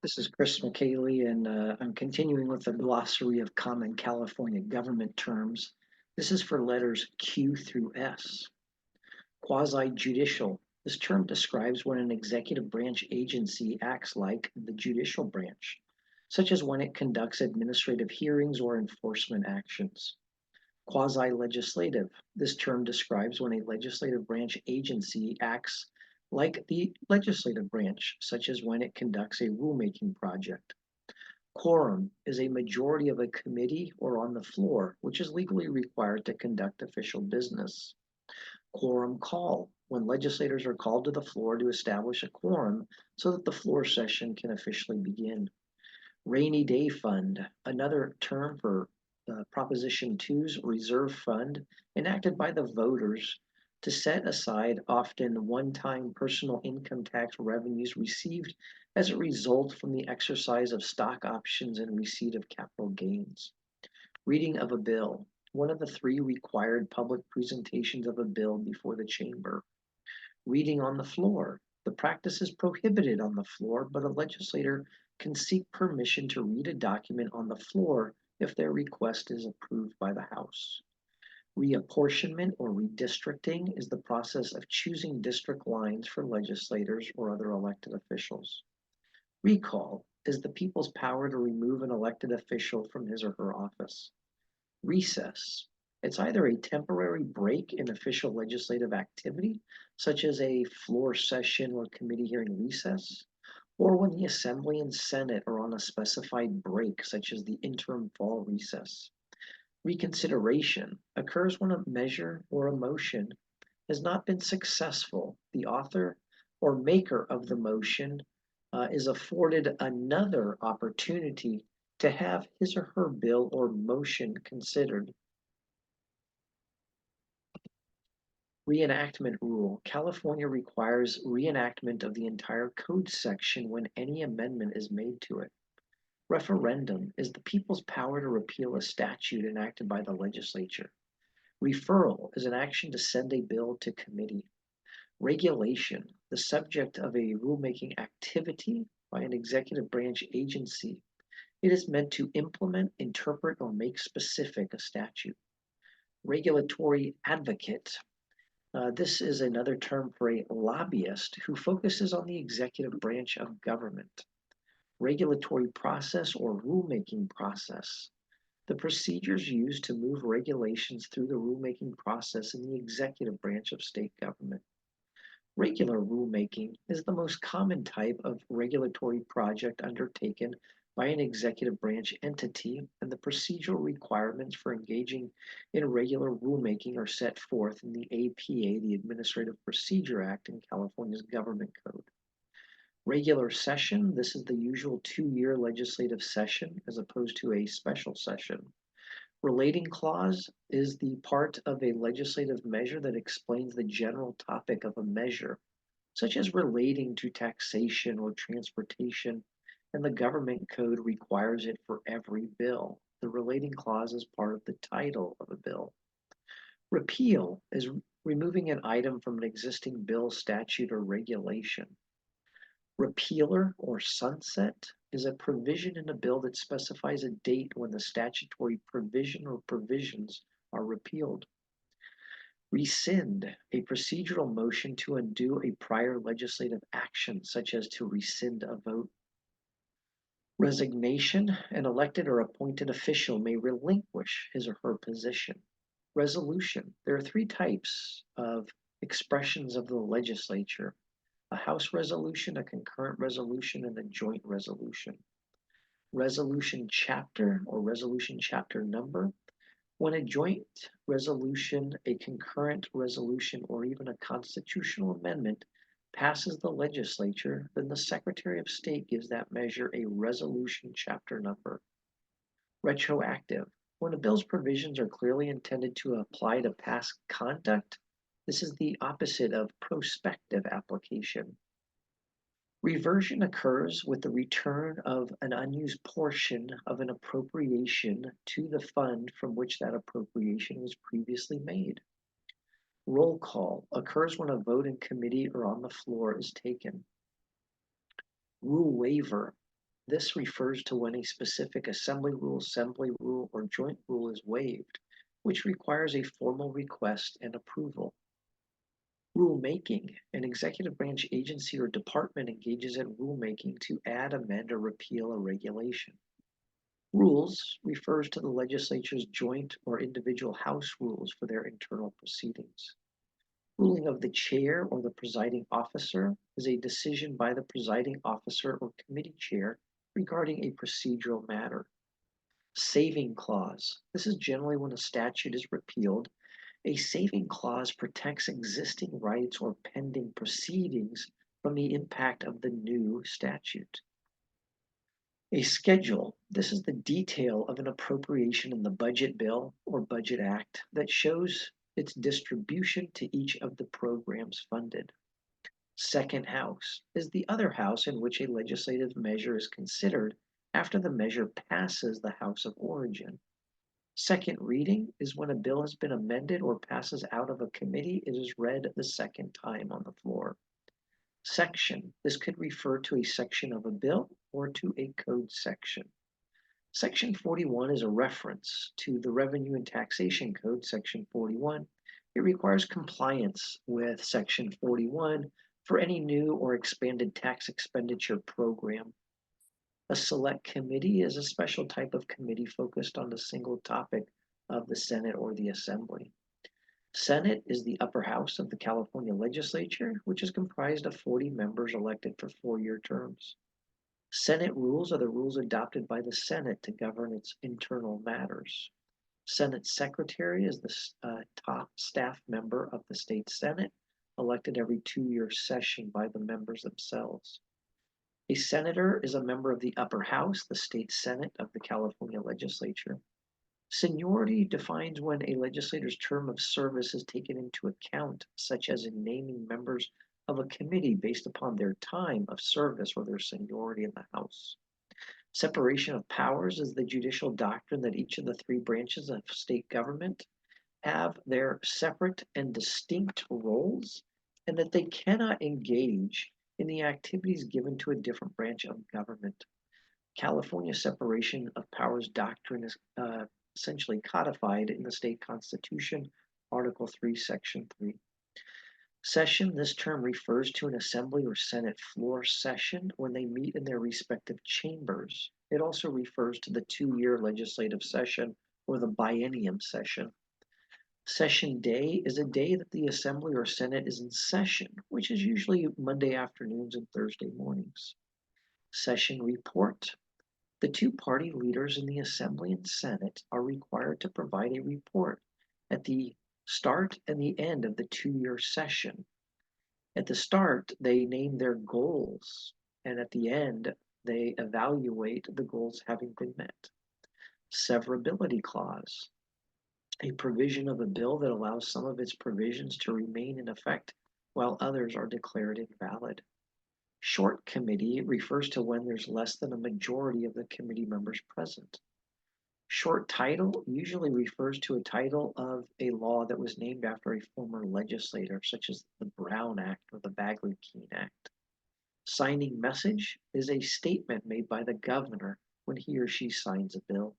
This is Chris McKaylee, and I'm continuing with the glossary of common California government terms. This is for letters Q through S. Quasi-judicial. This term describes when an executive branch agency acts like the judicial branch, such as when it conducts administrative hearings or enforcement actions. Quasi-legislative. This term describes when a legislative branch agency acts like the legislative branch, such as when it conducts a rulemaking project. Quorum is a majority of a committee or on the floor, which is legally required to conduct official business. Quorum call, when legislators are called to the floor to establish a quorum so that the floor session can officially begin. Rainy day fund, another term for Proposition Two's reserve fund, enacted by the voters to set aside often one-time personal income tax revenues received as a result from the exercise of stock options and receipt of capital gains. Reading of a bill, one of the three required public presentations of a bill before the chamber. Reading on the floor, the practice is prohibited on the floor, but a legislator can seek permission to read a document on the floor if their request is approved by the House. Reapportionment or redistricting is the process of choosing district lines for legislators or other elected officials. Recall is the people's power to remove an elected official from his or her office. Recess. It's either a temporary break in official legislative activity, such as a floor session or committee hearing recess, or when the Assembly and Senate are on a specified break, such as the interim fall recess. Reconsideration occurs when a measure or a motion has not been successful. The author or maker of the motion is afforded another opportunity to have his or her bill or motion considered. Reenactment rule. California requires reenactment of the entire code section when any amendment is made to it. Referendum is the people's power to repeal a statute enacted by the legislature. Referral is an action to send a bill to committee. Regulation, the subject of a rulemaking activity by an executive branch agency. It is meant to implement, interpret, or make specific a statute. Regulatory advocate. This is another term for a lobbyist who focuses on the executive branch of government. Regulatory process or rulemaking process. The procedures used to move regulations through the rulemaking process in the executive branch of state government. Regular rulemaking is the most common type of regulatory project undertaken by an executive branch entity, and the procedural requirements for engaging in regular rulemaking are set forth in the APA, the Administrative Procedure Act, in California's Government Code. Regular session, this is the usual 2-year legislative session as opposed to a special session. Relating clause is the part of a legislative measure that explains the general topic of a measure, such as relating to taxation or transportation, and the government code requires it for every bill. The relating clause is part of the title of a bill. Repeal is removing an item from an existing bill, statute, or regulation. Repealer or sunset is a provision in a bill that specifies a date when the statutory provision or provisions are repealed. Rescind, a procedural motion to undo a prior legislative action, such as to rescind a vote. Resignation, an elected or appointed official may relinquish his or her position. Resolution, there are 3 types of expressions of the legislature: a House resolution, a concurrent resolution, and a joint resolution. Resolution chapter or resolution chapter number. When a joint resolution, a concurrent resolution, or even a constitutional amendment passes the legislature, then the Secretary of State gives that measure a resolution chapter number. Retroactive. When a bill's provisions are clearly intended to apply to past conduct, this is the opposite of prospective application. Reversion occurs with the return of an unused portion of an appropriation to the fund from which that appropriation was previously made. Roll call occurs when a vote in committee or on the floor is taken. Rule waiver. This refers to when a specific assembly rule, or joint rule is waived, which requires a formal request and approval. Rulemaking. An executive branch agency or department engages in rulemaking to add, amend, or repeal a regulation. Rules refers to the legislature's joint or individual house rules for their internal proceedings. Ruling of the chair or the presiding officer is a decision by the presiding officer or committee chair regarding a procedural matter. Saving clause. This is generally when a statute is repealed. A saving clause protects existing rights or pending proceedings from the impact of the new statute. A schedule. This is the detail of an appropriation in the budget bill or budget act that shows its distribution to each of the programs funded. Second house is the other house in which a legislative measure is considered after the measure passes the house of origin. Second reading is when a bill has been amended or passes out of a committee, it is read the second time on the floor. Section. This could refer to a section of a bill or to a code section. Section 41 is a reference to the Revenue and Taxation Code, Section 41. It requires compliance with Section 41 for any new or expanded tax expenditure program. A select committee is a special type of committee focused on a single topic of the Senate or the Assembly. Senate is the upper house of the California legislature, which is comprised of 40 members elected for 4-year terms. Senate rules are the rules adopted by the Senate to govern its internal matters. Senate Secretary is the top staff member of the state Senate, elected every 2-year session by the members themselves. A senator is a member of the upper house, the state Senate of the California legislature. Seniority defines when a legislator's term of service is taken into account, such as in naming members of a committee based upon their time of service or their seniority in the House. Separation of powers is the judicial doctrine that each of the 3 branches of state government have their separate and distinct roles, and that they cannot engage in the activities given to a different branch of government. California separation of powers doctrine is essentially codified in the state constitution, Article 3, Section 3. Session, this term refers to an assembly or Senate floor session when they meet in their respective chambers. It also refers to the 2-year legislative session or the biennium session. Session day is a day that the Assembly or Senate is in session, which is usually Monday afternoons and Thursday mornings. Session report. The 2 party leaders in the Assembly and Senate are required to provide a report at the start and the end of the 2-year session. At the start, they name their goals, and at the end, they evaluate the goals having been met. Severability clause. A provision of a bill that allows some of its provisions to remain in effect while others are declared invalid. Short committee refers to when there's less than a majority of the committee members present. Short title usually refers to a title of a law that was named after a former legislator, such as the Brown Act or the Bagley-Keene Act. Signing message is a statement made by the governor when he or she signs a bill.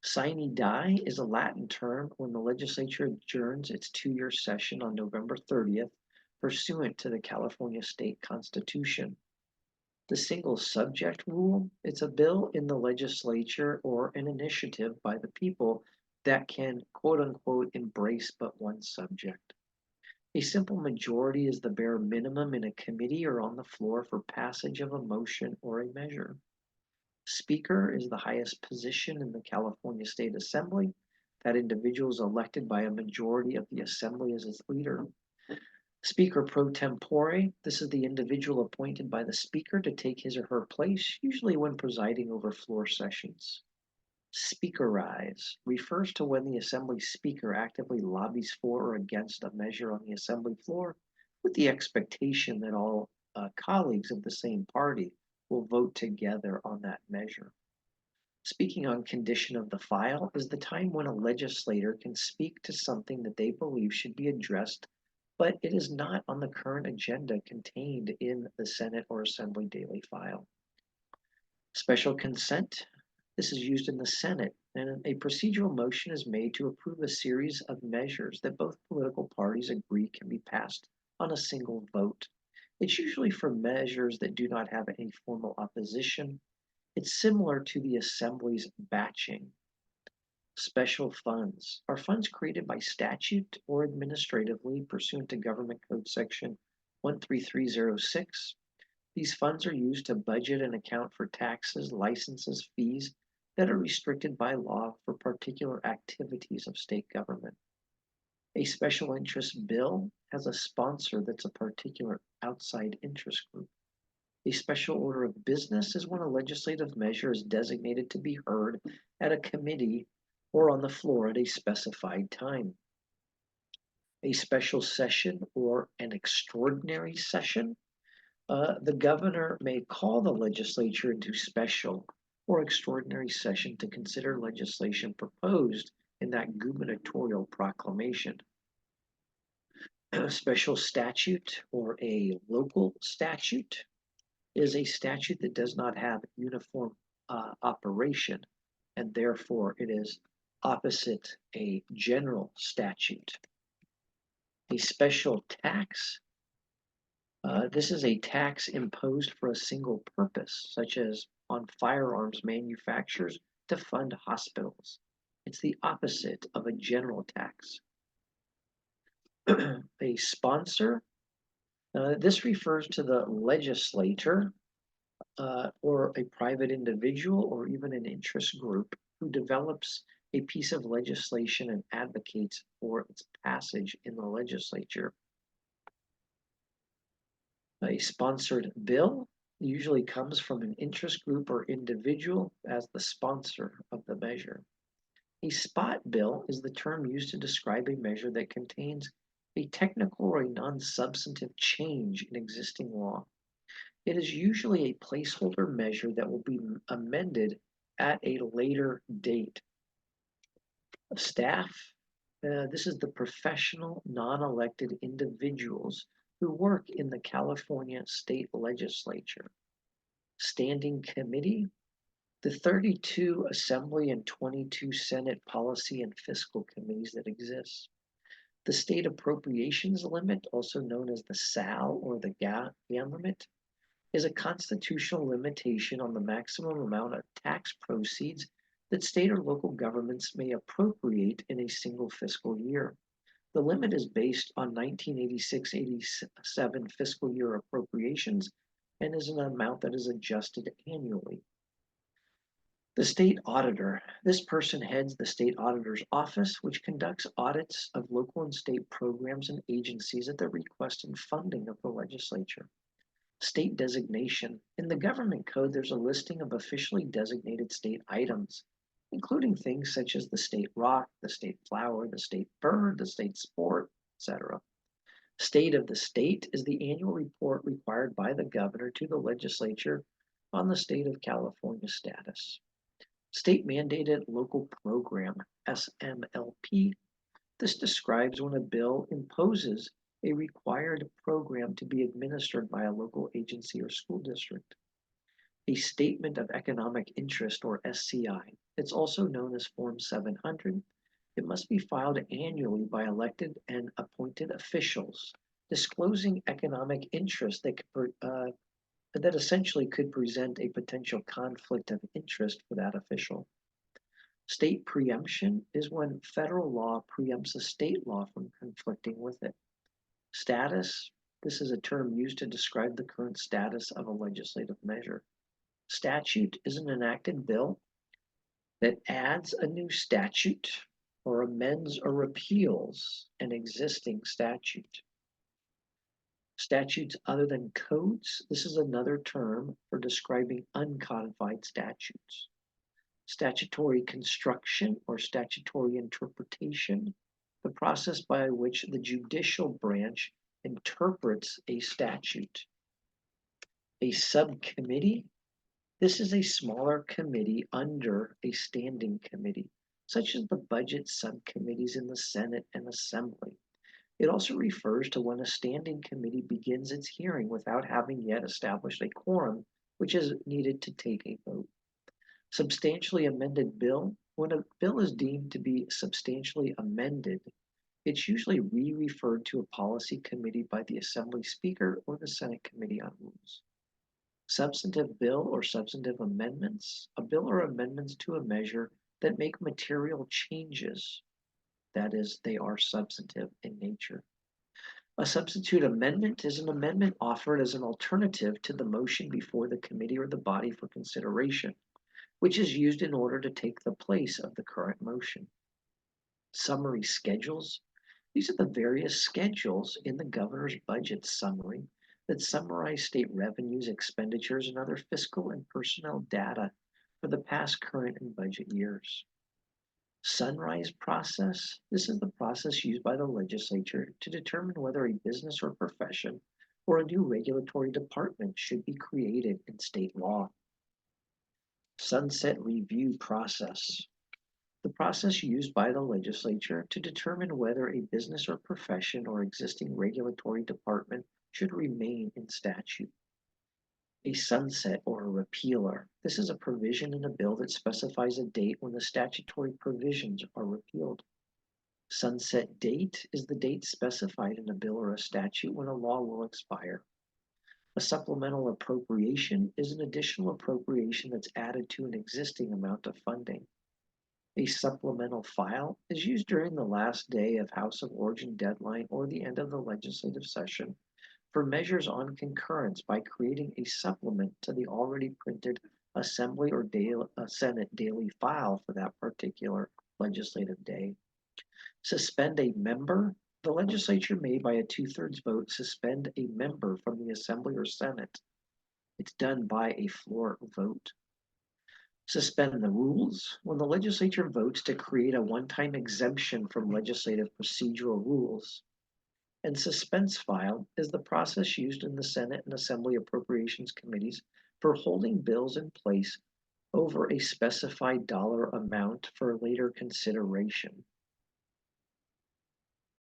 Sine die is a Latin term when the legislature adjourns its 2-year session on November 30th, pursuant to the California State Constitution. The single subject rule, it's a bill in the legislature or an initiative by the people that can quote unquote embrace but one subject. A simple majority is the bare minimum in a committee or on the floor for passage of a motion or a measure. Speaker is the highest position in the California State Assembly. That individual is elected by a majority of the Assembly as its leader. Speaker pro tempore, this is the individual appointed by the Speaker to take his or her place, usually when presiding over floor sessions. Speakerize refers to when the Assembly Speaker actively lobbies for or against a measure on the Assembly floor with the expectation that all colleagues of the same party will vote together on that measure. Speaking on condition of the file is the time when a legislator can speak to something that they believe should be addressed, but it is not on the current agenda contained in the Senate or Assembly daily file. Special consent. This is used in the Senate, and a procedural motion is made to approve a series of measures that both political parties agree can be passed on a single vote. It's usually for measures that do not have any formal opposition. It's similar to the Assembly's batching. Special funds are funds created by statute or administratively pursuant to Government Code Section 13306. These funds are used to budget and account for taxes, licenses, fees that are restricted by law for particular activities of state government. A special interest bill has a sponsor that's a particular outside interest group. A special order of business is when a legislative measure is designated to be heard at a committee or on the floor at a specified time. A special session or an extraordinary session, the governor may call the legislature into special or extraordinary session to consider legislation proposed in that gubernatorial proclamation. A special statute or a local statute is a statute that does not have uniform operation, and therefore it is opposite a general statute. A special tax. This is a tax imposed for a single purpose, such as on firearms manufacturers to fund hospitals. It's the opposite of a general tax. A sponsor. This refers to the legislator or a private individual or even an interest group who develops a piece of legislation and advocates for its passage in the legislature. A sponsored bill usually comes from an interest group or individual as the sponsor of the measure. A spot bill is the term used to describe a measure that contains a technical or a non-substantive change in existing law. It is usually a placeholder measure that will be amended at a later date. Staff, this is the professional, non-elected individuals who work in the California state legislature. Standing committee, the 32 Assembly and 22 Senate policy and fiscal committees that exist. The state appropriations limit, also known as the SAL or the GAN limit, is a constitutional limitation on the maximum amount of tax proceeds that state or local governments may appropriate in a single fiscal year. The limit is based on 1986-87 fiscal year appropriations and is an amount that is adjusted annually. The state auditor. This person heads the state auditor's office, which conducts audits of local and state programs and agencies at the request and funding of the legislature. State designation. In the government code, there's a listing of officially designated state items, including things such as the state rock, the state flower, the state bird, the state sport, etc. State of the state is the annual report required by the governor to the legislature on the state of California status. State mandated local program, SMLP. This describes when a bill imposes a required program to be administered by a local agency or school district. A statement of economic interest or SCI. It's also known as Form 700. It must be filed annually by elected and appointed officials, disclosing economic interest that essentially could present a potential conflict of interest for that official. State preemption is when federal law preempts a state law from conflicting with it. Status, this is a term used to describe the current status of a legislative measure. Statute is an enacted bill that adds a new statute or amends or repeals an existing statute. Statutes other than codes, this is another term for describing uncodified statutes. Statutory construction or statutory interpretation, the process by which the judicial branch interprets a statute. A subcommittee, this is a smaller committee under a standing committee, such as the budget subcommittees in the Senate and Assembly. It also refers to when a standing committee begins its hearing without having yet established a quorum, which is needed to take a vote. Substantially amended bill. When a bill is deemed to be substantially amended, it's usually re-referred to a policy committee by the Assembly Speaker or the Senate Committee on Rules. Substantive bill or substantive amendments. A bill or amendments to a measure that make material changes. That is, they are substantive in nature. A substitute amendment is an amendment offered as an alternative to the motion before the committee or the body for consideration, which is used in order to take the place of the current motion. Summary schedules. These are the various schedules in the governor's budget summary that summarize state revenues, expenditures, and other fiscal and personnel data for the past, current, and budget years. Sunrise process. This is the process used by the legislature to determine whether a business or profession or a new regulatory department should be created in state law. Sunset review process. The process used by the legislature to determine whether a business or profession or existing regulatory department should remain in statute. A sunset or a repealer. This is a provision in a bill that specifies a date when the statutory provisions are repealed. Sunset date is the date specified in a bill or a statute when a law will expire. A supplemental appropriation is an additional appropriation that's added to an existing amount of funding. A supplemental file is used during the last day of House of Origin deadline or the end of the legislative session for measures on concurrence by creating a supplement to the already printed Assembly or Senate daily file for that particular legislative day. Suspend a member. The legislature may, by a 2/3 vote, suspend a member from the Assembly or Senate. It's done by a floor vote. Suspend the rules. When the legislature votes to create a one-time exemption from legislative procedural rules. And suspense file is the process used in the Senate and Assembly Appropriations Committees for holding bills in place over a specified dollar amount for later consideration.